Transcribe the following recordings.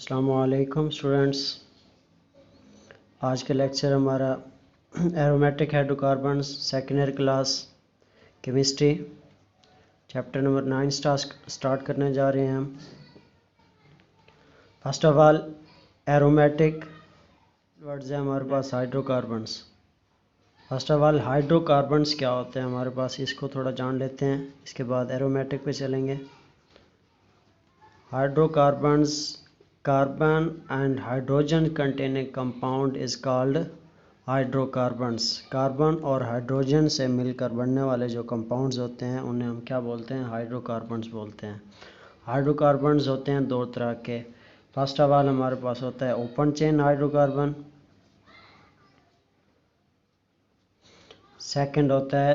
अस्सलामुअलैकुम स्टूडेंट्स। आज का लेक्चर हमारा aromatic hydrocarbons second year class chemistry chapter number 9 start करने जा रहे हैं हम। First of all aromatic words है हमारे पास hydrocarbons. First of all hydrocarbons क्या होते हैं हमारे पास, इसको थोड़ा जान लेते हैं, इसके बाद एरोमेटिक पे चलेंगे। Hydrocarbons carbon and hydrogen containing compound is called hydrocarbons. Carbon और हाइड्रोजन से मिलकर बनने वाले जो कंपाउंड्स होते हैं उन्हें हम क्या बोलते हैं, हाइड्रोकार्बन्स बोलते हैं। हाइड्रोकार्बन्स होते हैं दो तरह के। फर्स्ट ऑफ ऑल हमारे पास होता है ओपन चेन हाइड्रोकार्बन, सेकंड होता है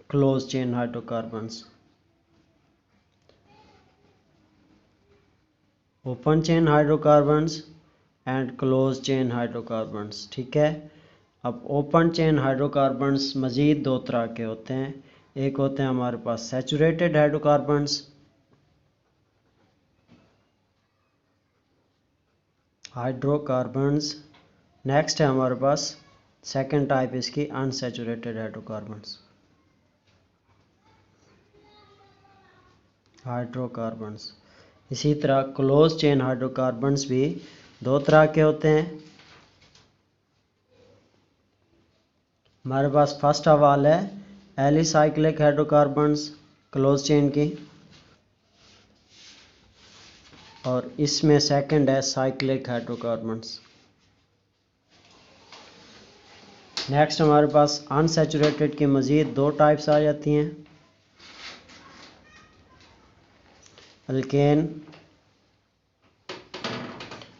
close chain hydrocarbons. Open chain hydrocarbons and close chain hydrocarbons, ठीक है। अब ओपन चेन हाइड्रोकार्बन्स मज़ीद दो तरह के होते हैं। एक होते हैं हमारे पास सैचुरेटेड हाइड्रोकार्बन्स, नेक्स्ट है हमारे पास सेकंड टाइप इसकी अनसैचुरेटेड हाइड्रोकार्बन्स। इसी तरह क्लोज चेन हाइड्रोकार्बन्स भी दो तरह के होते हैं। हमारे पास फर्स्ट ऑफ ऑल है एलिसाइक्लिक हाइड्रोकार्बन्स क्लोज चेन की, और इसमें सेकंड है साइक्लिक हाइड्रोकार्बन्स। नेक्स्ट हमारे पास अनसैचुरेटेड की मज़ीद दो टाइप्स आ जाती हैं,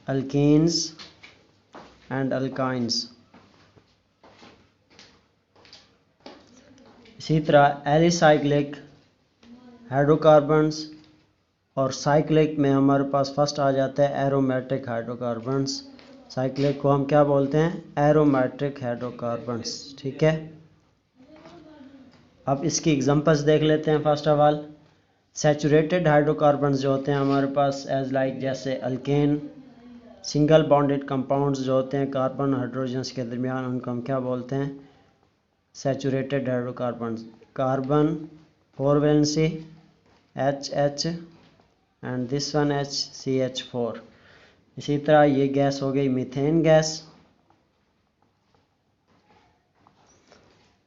अल्केन्स एंड अल्काइंस। इसी तरह एलिसाइक्लिक हाइड्रोकार्बन्स और साइक्लिक में हमारे पास फर्स्ट आ जाता है एरोमेटिक हाइड्रोकार्बन्स। साइक्लिक को हम क्या बोलते हैं, एरोमेटिक हाइड्रोकार्बन्स, ठीक है। अब इसकी एग्जांपल्स देख लेते हैं। First of all saturated hydrocarbons जो होते हैं हमारे पास एज लाइक जैसे अल्केन, सिंगल बॉन्डेड कंपाउंड्स जो होते हैं कार्बन हाइड्रोजन्स के दरमियान, उनको हम क्या बोलते हैं, saturated hydrocarbons. Carbon 4 valency HH and this one HCH4। इसी तरह ये गैस हो गई मीथेन गैस।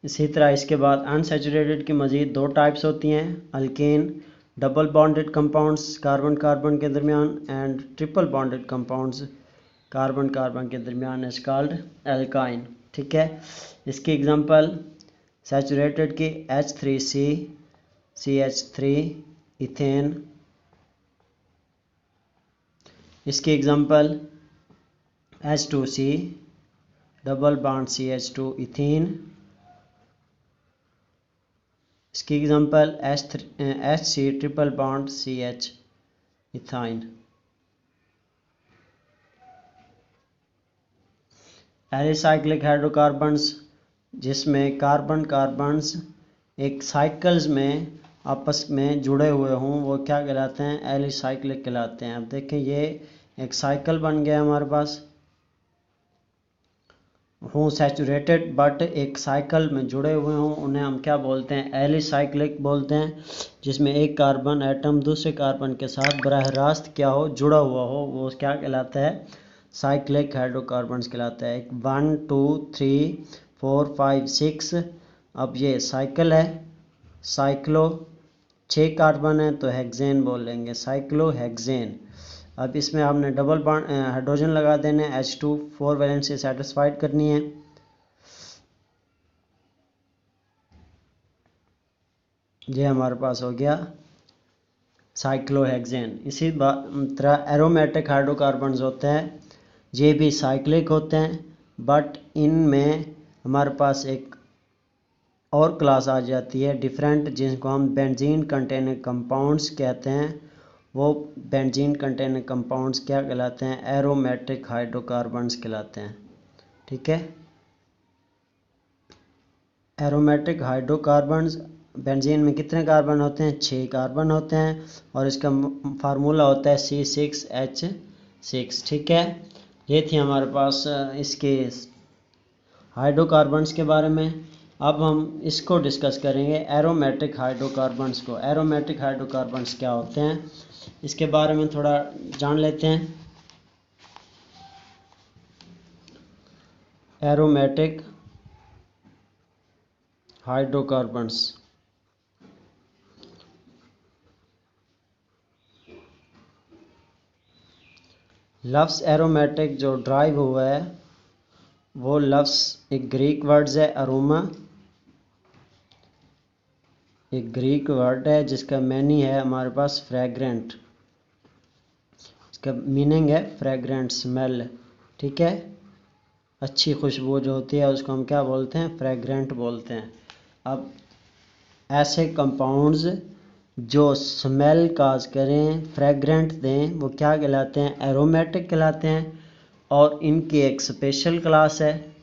इसी तरह इसके बाद अनसैचुरेटेड की मज़ीद दो टाइप्स होती हैं, alkane double bonded compounds carbon carbon के दरमियान and triple bonded compounds carbon carbon के दरमियान इज कॉल्ड एल्काइन, ठीक है। इसकी एग्जांपल सैचुरेटेड की H3C CH3 इथेन। इसकी example H2C double bond CH2 ethene. इसकी example HC triple bond CH ethyne. Alicyclic hydrocarbons जिसमें कार्बन कार्बन्स एक साइकिल्स में आपस में जुड़े हुए हों वो क्या कहलाते हैं, एलिसाइक्लिक कहलाते हैं। अब देखें ये एक साइकिल बन गया हमारे पास, हों सैचुरेटेड बट एक साइकिल में जुड़े हुए हों, उन्हें हम क्या बोलते हैं, एलिसाइक्लिक बोलते हैं। जिसमें एक कार्बन एटम दूसरे कार्बन के साथ बराह रास्त क्या हो, जुड़ा हुआ हो, वो क्या कहलाता है, साइक्लिक हाइड्रोकार्बन्स कहलाता है। 1 2 3 4 5 6। अब ये साइकिल है, साइक्लो 6 कार्बन है तो हेक्सेन बोलेंगे, साइक्लो हेक्सेन। अब इसमें आपने डबल बॉन्ड हाइड्रोजन लगा देने, H2 4 वैलेंसी सेटिस्फाइड करनी है। ये हमारे पास हो गया साइक्लोहेक्सेन। इसी तरह एरोमेटिक हाइड्रोकार्बन्स होते हैं, ये भी साइक्लिक होते हैं बट इनमें हमारे पास एक और क्लास आ जाती है डिफरेंट, जिनको हम बेंजीन कंटेनिंग कंपाउंड्स कहते हैं। वो बेंजीन कंटेनिंग कंपाउंड्स क्या कहलाते हैं, एरोमेटिक हाइड्रोकार्बन्स कहलाते हैं, ठीक है। एरोमेटिक हाइड्रोकार्बन्स बेंजीन में कितने कार्बन होते हैं, 6 कार्बन होते हैं, और इसका फार्मूला होता है C6H 6। ठीक है, ये थी हमारे पास इसके हाइड्रोकार्बन्स के बारे में। अब हम इसको डिस्कस करेंगे एरोमेटिक हाइड्रोकार्बन्स को। एरोमेटिक हाइड्रोकार्बन्स क्या होते हैं इसके बारे में थोड़ा जान लेते हैं। एरोमेटिक हाइड्रोकार्बन्स, लफ्ज़ एरोमेटिक जो ड्राइव हुआ है वो लफ्ज़ एक ग्रीक वर्ड्स है अरोमा, एक ग्रीक वर्ड है जिसका मीनिंग है हमारे पास फ्रेग्रेंट। इसका मीनिंग है फ्रेग्रेंट, स्मेल। ठीक है, अच्छी खुशबू जो होती है उसको हम क्या बोलते हैं, फ्रेग्रेंट बोलते हैं। अब ऐसे कंपाउंड्स जो स्मेल काज करें, फ्रेग्रेंट दें, वो क्या कहलाते हैं, एरोमेटिक कहलाते हैं। और इनकी एक स्पेशल क्लास है,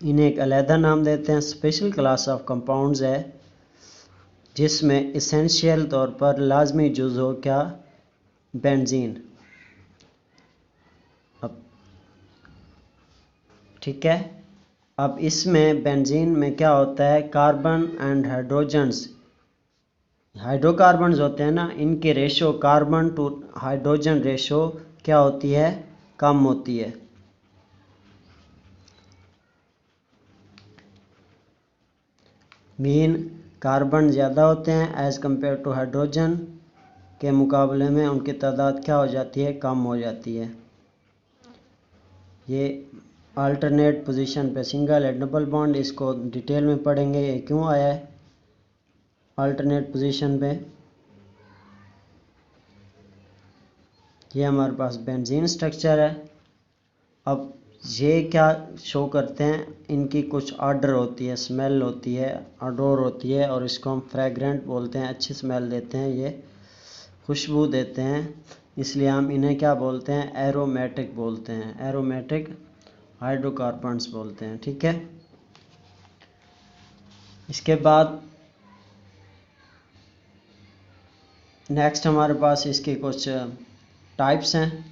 इन्हें एक अलहदा नाम देते हैं। स्पेशल क्लास ऑफ कंपाउंड्स है जिसमें इसेंशियल तौर पर लाजमी जुज़ हो क्या, बेंजीन। अब ठीक है, अब इसमें बेंजीन में क्या होता है, कार्बन एंड हाइड्रोजन्स, हाइड्रोकार्बन्स होते हैं ना, इनके ratio carbon to hydrogen ratio क्या होती है, कम होती है। मीन कार्बन ज़्यादा होते हैं एज़ कम्पेयर टू हाइड्रोजन के मुकाबले में उनकी तादाद क्या हो जाती है, कम हो जाती है। ये अल्टरनेट पोजीशन पे सिंगल है डबल बॉन्ड, इसको डिटेल में पढ़ेंगे ये क्यों आया है अल्टरनेट पोजीशन पे। ये हमारे पास बेंजीन स्ट्रक्चर है। अब ये क्या शो करते हैं, इनकी कुछ ऑर्डर होती है, स्मेल होती है, अडोर होती है, और इसको हम फ्रेग्रेंट बोलते हैं। अच्छी स्मेल देते हैं, ये खुशबू देते हैं, इसलिए हम इन्हें क्या बोलते हैं, एरोमेटिक बोलते हैं, एरोमेटिक हाइड्रोकार्बन्स बोलते हैं। ठीक है, इसके बाद नेक्स्ट हमारे पास इसके कुछ टाइप्स हैं।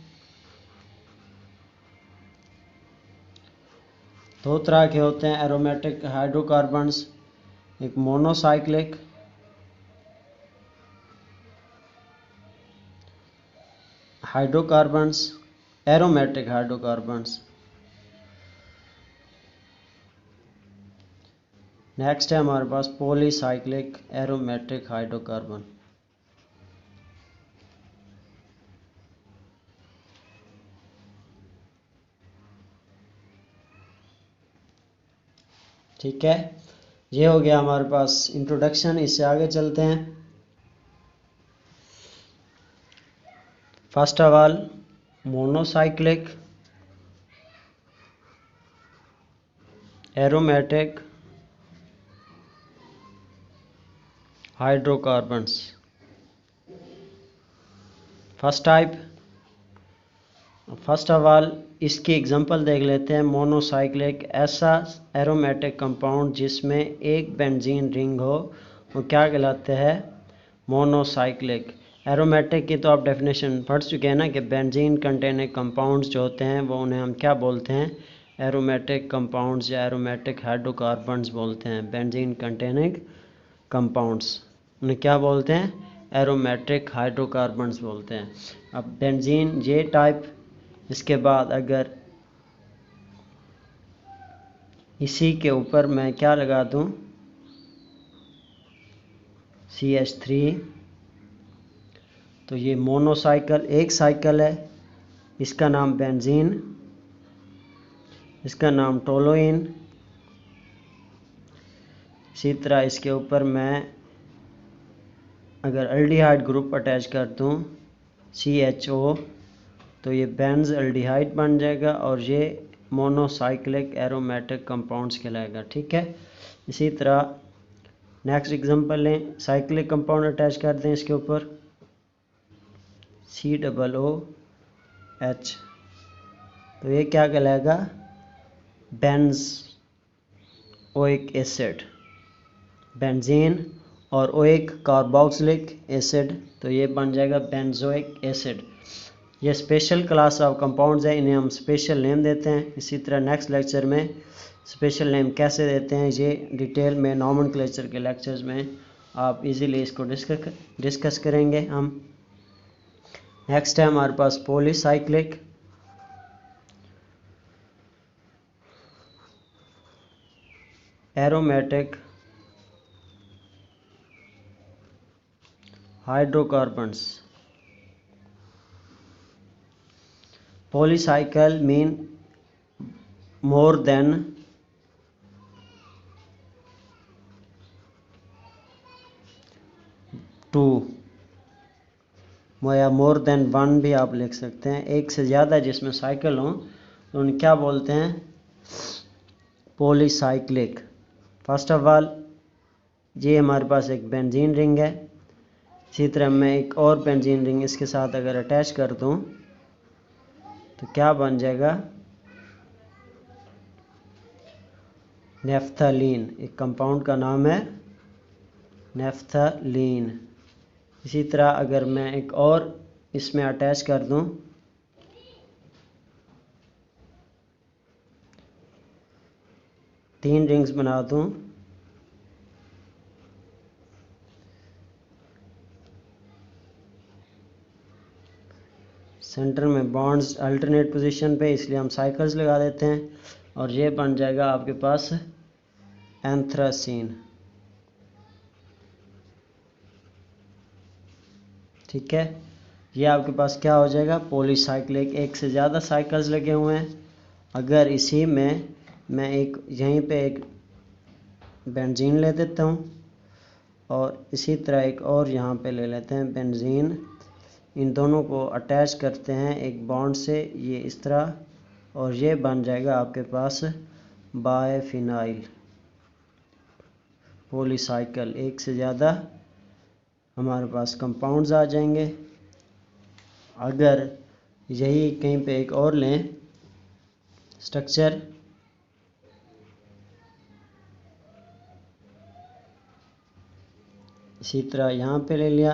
दो तरह के होते हैं एरोमेटिक हाइड्रोकार्बन्स, एक monocyclic hydrocarbons, aromatic hydrocarbons. Next है हमारे पास पॉलीसाइक्लिक एरोमेटिक हाइड्रोकार्बन। ठीक है, ये हो गया हमारे पास इंट्रोडक्शन। इससे आगे चलते हैं। First of all monocyclic aromatic hydrocarbons. First type, first of all इसकी एग्जांपल देख लेते हैं। मोनोसाइक्लिक ऐसा एरोमेटिक कंपाउंड जिसमें एक बेंजीन रिंग हो, वो क्या कहलाते हैं, मोनोसाइक्लिक। एरोमेटिक की तो आप डेफिनेशन पढ़ चुके हैं ना कि बेंजीन कंटेनिंग कंपाउंड्स जो होते हैं वो उन्हें हम क्या बोलते हैं, एरोमेटिक कंपाउंड्स या एरोमेटिक हाइड्रोकार्बन्स बोलते हैं। बेंजीन कंटेनिंग कंपाउंड्स उन्हें क्या बोलते हैं, एरोमेटिक हाइड्रोकार्बन्स बोलते हैं। अब बेंजीन ये टाइप, इसके बाद अगर इसी के ऊपर मैं क्या लगा दूं, CH3, तो ये मोनोसाइकिल, एक साइकिल है, इसका नाम बेंजीन, इसका नाम टोलुइन। इसी तरह इसके ऊपर मैं अगर अल्डिहाइड ग्रुप अटैच कर दूं CHO, तो ये बेंज अल्डिहाइड बन जाएगा और ये मोनोसाइक्लिक एरोमेटिक कंपाउंड्स कहलाएगा। ठीक है, इसी तरह नेक्स्ट एग्जांपल लें, साइक्लिक कंपाउंड अटैच कर दें इसके ऊपर COOH, तो ये क्या कहलाएगा, बेंजोइक एसिड, बेंजीन और ओइक कार्बोक्सिलिक एसिड, तो ये बन जाएगा बेंजोइक एसिड। ये स्पेशल क्लास ऑफ कंपाउंड्स हैं, इन्हें हम स्पेशल नेम देते हैं। इसी तरह नेक्स्ट लेक्चर में स्पेशल नेम कैसे देते हैं ये डिटेल में नॉमेनक्लेचर के लेक्चर्स में आप इजीली इसको डिस्कस करेंगे हम। नेक्स्ट है हमारे पास polycyclic. Aromatic hydrocarbons. Polycycle mean more than two, या मोर देन वन भी आप लिख सकते हैं। एक से ज़्यादा जिसमें साइकिल हों तो उन्हें क्या बोलते हैं? पॉलीसाइक्लिक। फर्स्ट ऑफ ऑल ये हमारे पास एक बेंजीन रिंग है। इसी तरह मैं एक और बेंजीन रिंग इसके साथ अगर अटैच कर दूं तो क्या बन जाएगा? नेफ्थलीन। एक कंपाउंड का नाम है नेफ्थलीन। इसी तरह अगर मैं एक और इसमें अटैच कर दूं, तीन रिंग्स बना दूं, सेंटर में बॉन्ड्स अल्टरनेट पोजीशन पे, इसलिए हम साइकिल्स लगा देते हैं और ये बन जाएगा आपके पास एंथ्रासीन। ठीक है, ये आपके पास क्या हो जाएगा? पॉलीसाइक्लिक। एक से ज़्यादा साइकिल्स लगे हुए हैं। अगर इसी में मैं एक यहीं पे एक बेंजीन ले देता हूँ और इसी तरह एक और यहाँ पे ले लेते हैं बेंजीन, इन दोनों को अटैच करते हैं एक बॉन्ड से, ये इस तरह, और ये बन जाएगा आपके पास बायफिनाइल पॉलीसाइकिल। एक से ज़्यादा हमारे पास कंपाउंड्स आ जाएंगे। अगर यही कहीं पे एक और लें स्ट्रक्चर, इसी तरह यहाँ पे ले लिया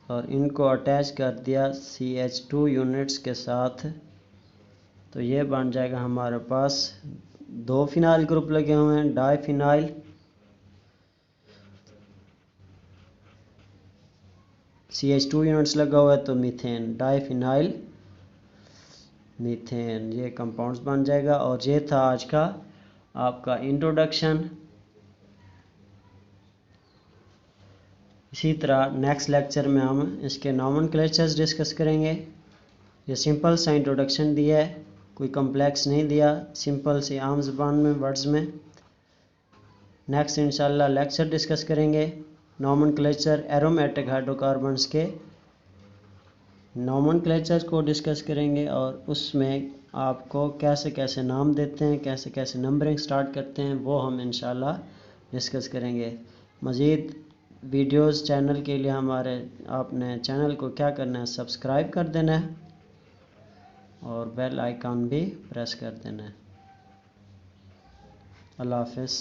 और इनको अटैच कर दिया CH2 यूनिट्स के साथ, तो ये बन जाएगा हमारे पास दो फिनाइल ग्रुप लगे हुए हैं, डाइफिनाइल। CH2 यूनिट्स लगा हुआ है तो मीथेन, डाइफिनाइल मीथेन, ये कंपाउंड्स बन जाएगा। और ये था आज का आपका इंट्रोडक्शन। इसी तरह नेक्स्ट लेक्चर में हम इसके नॉमेनक्लेचर्स डिस्कस करेंगे। ये सिंपल सा इंट्रोडक्शन दिया है, कोई कॉम्प्लेक्स नहीं दिया, सिंपल सी आम ज़बान में वर्ड्स में। नेक्स्ट इंशाल्लाह लेक्चर डिस्कस करेंगे नॉमेनक्लेचर एरोमेटिक हाइड्रोकार्बन्स के नॉमेनक्लेचर को डिस्कस करेंगे और उसमें आपको कैसे कैसे नाम देते हैं, कैसे कैसे नंबरिंग स्टार्ट करते हैं, वो हम इंशाल्लाह डिस्कस करेंगे। मज़ीद वीडियोस चैनल के लिए हमारे आपने चैनल को क्या करना है? सब्सक्राइब कर देना है और बेल आइकन भी प्रेस कर देना है। अल्लाह हाफ़िज़।